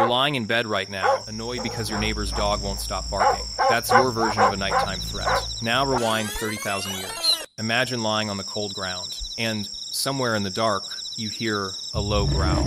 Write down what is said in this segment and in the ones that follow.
lying in bed right now, annoyed because your neighbor's dog won't stop barking. That's your version of a nighttime threat. Now rewind 30,000 years. Imagine lying on the cold ground, and somewhere in the dark, you hear a low growl.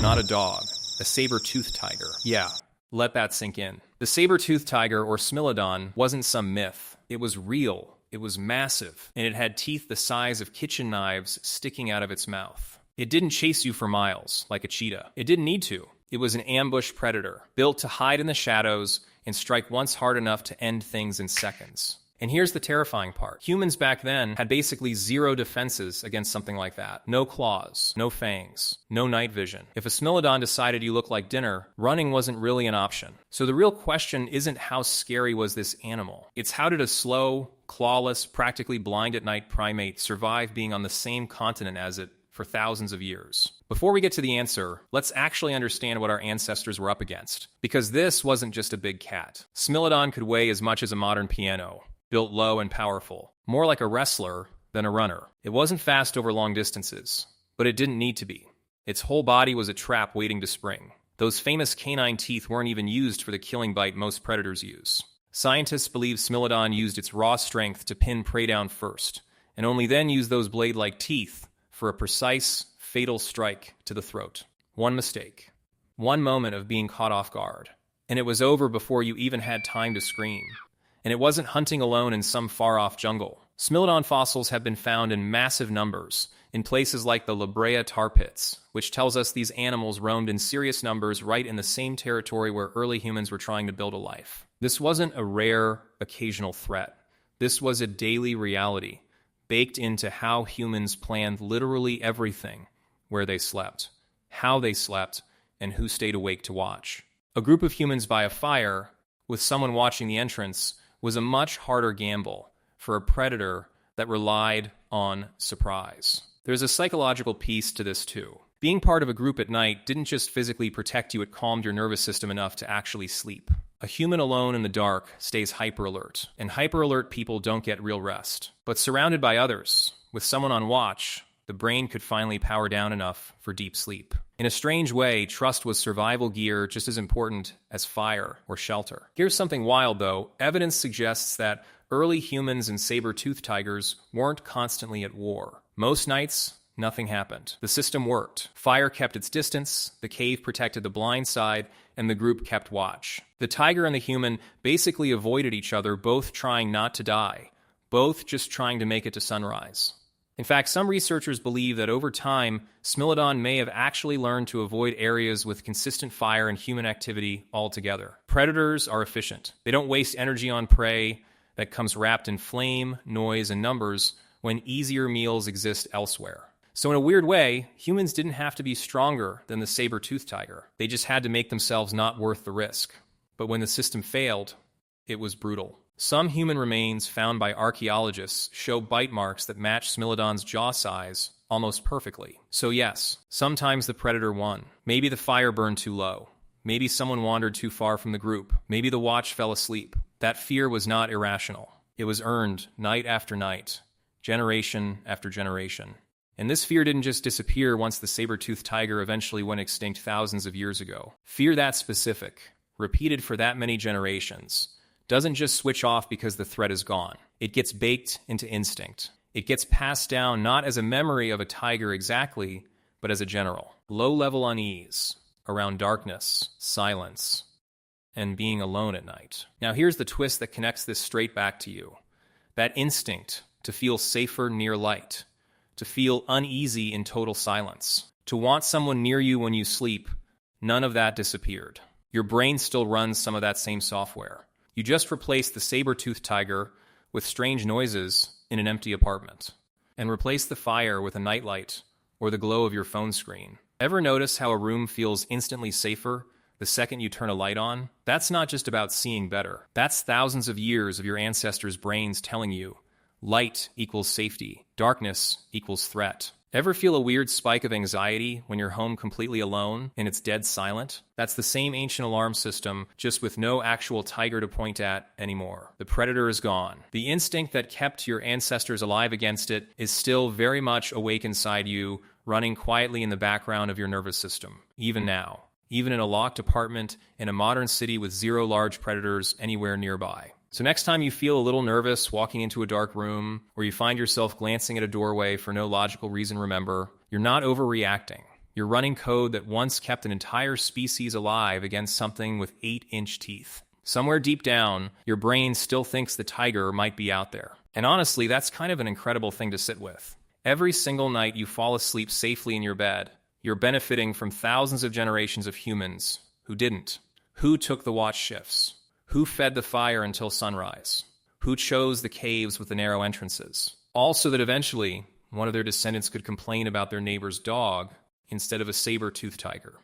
Not a dog, a saber-tooth tiger. Yeah, let that sink in. The saber-tooth tiger, or Smilodon, wasn't some myth. It was real, it was massive, and it had teeth the size of kitchen knives sticking out of its mouth. It didn't chase you for miles, like a cheetah. It didn't need to. It was an ambush predator, built to hide in the shadows and strike once hard enough to end things in seconds. And here's the terrifying part. Humans back then had basically zero defenses against something like that. No claws, no fangs, no night vision. If a Smilodon decided you looked like dinner, running wasn't really an option. So the real question isn't how scary was this animal. It's how did a slow, clawless, practically blind at night primate survive being on the same continent as it for thousands of years? Before we get to the answer, let's actually understand what our ancestors were up against. Because this wasn't just a big cat. Smilodon could weigh as much as a modern piano, built low and powerful, more like a wrestler than a runner. It wasn't fast over long distances, but it didn't need to be. Its whole body was a trap waiting to spring. Those famous canine teeth weren't even used for the killing bite most predators use. Scientists believe Smilodon used its raw strength to pin prey down first, and only then used those blade-like teeth for a precise, fatal strike to the throat. One mistake. One moment of being caught off guard. And it was over before you even had time to scream. And it wasn't hunting alone in some far-off jungle. Smilodon fossils have been found in massive numbers in places like the La Brea tar pits, which tells us these animals roamed in serious numbers right in the same territory where early humans were trying to build a life. This wasn't a rare, occasional threat. This was a daily reality, baked into how humans planned literally everything: where they slept, how they slept, and who stayed awake to watch. A group of humans by a fire, with someone watching the entrance, was a much harder gamble for a predator that relied on surprise. There's a psychological piece to this too. Being part of a group at night didn't just physically protect you, it calmed your nervous system enough to actually sleep. A human alone in the dark stays hyper-alert, and hyper-alert people don't get real rest. But surrounded by others, with someone on watch, the brain could finally power down enough for deep sleep. In a strange way, trust was survival gear just as important as fire or shelter. Here's something wild though. Evidence suggests that early humans and saber-tooth tigers weren't constantly at war. Most nights, nothing happened. The system worked. Fire kept its distance, the cave protected the blind side, and the group kept watch. The tiger and the human basically avoided each other, both trying not to die, both just trying to make it to sunrise. In fact, some researchers believe that over time, Smilodon may have actually learned to avoid areas with consistent fire and human activity altogether. Predators are efficient. They don't waste energy on prey that comes wrapped in flame, noise, and numbers when easier meals exist elsewhere. So in a weird way, humans didn't have to be stronger than the saber-tooth tiger. They just had to make themselves not worth the risk. But when the system failed, it was brutal. Some human remains found by archaeologists show bite marks that match Smilodon's jaw size almost perfectly. So yes, sometimes the predator won. Maybe the fire burned too low. Maybe someone wandered too far from the group. Maybe the watch fell asleep. That fear was not irrational. It was earned night after night, generation after generation. And this fear didn't just disappear once the saber-toothed tiger eventually went extinct thousands of years ago. Fear that specific, repeated for that many generations, doesn't just switch off because the threat is gone. It gets baked into instinct. It gets passed down not as a memory of a tiger exactly, but as a general. Low-level unease around darkness, silence, and being alone at night. Now here's the twist that connects this straight back to you. That instinct to feel safer near light, to feel uneasy in total silence, to want someone near you when you sleep, none of that disappeared. Your brain still runs some of that same software. You just replaced the saber-toothed tiger with strange noises in an empty apartment, and replaced the fire with a nightlight or the glow of your phone screen. Ever notice how a room feels instantly safer the second you turn a light on? That's not just about seeing better. That's thousands of years of your ancestors' brains telling you light equals safety, darkness equals threat. Ever feel a weird spike of anxiety when you're home completely alone and it's dead silent? That's the same ancient alarm system, just with no actual tiger to point at anymore. The predator is gone. The instinct that kept your ancestors alive against it is still very much awake inside you, running quietly in the background of your nervous system, even now. even in a locked apartment in a modern city with zero large predators anywhere nearby. So next time you feel a little nervous walking into a dark room, or you find yourself glancing at a doorway for no logical reason, remember, you're not overreacting. You're running code that once kept an entire species alive against something with 8-inch teeth. Somewhere deep down, your brain still thinks the tiger might be out there. And honestly, that's kind of an incredible thing to sit with. Every single night you fall asleep safely in your bed, you're benefiting from thousands of generations of humans who didn't. Who took the watch shifts? Who fed the fire until sunrise? Who chose the caves with the narrow entrances? All so that eventually, one of their descendants could complain about their neighbor's dog instead of a saber-tooth tiger.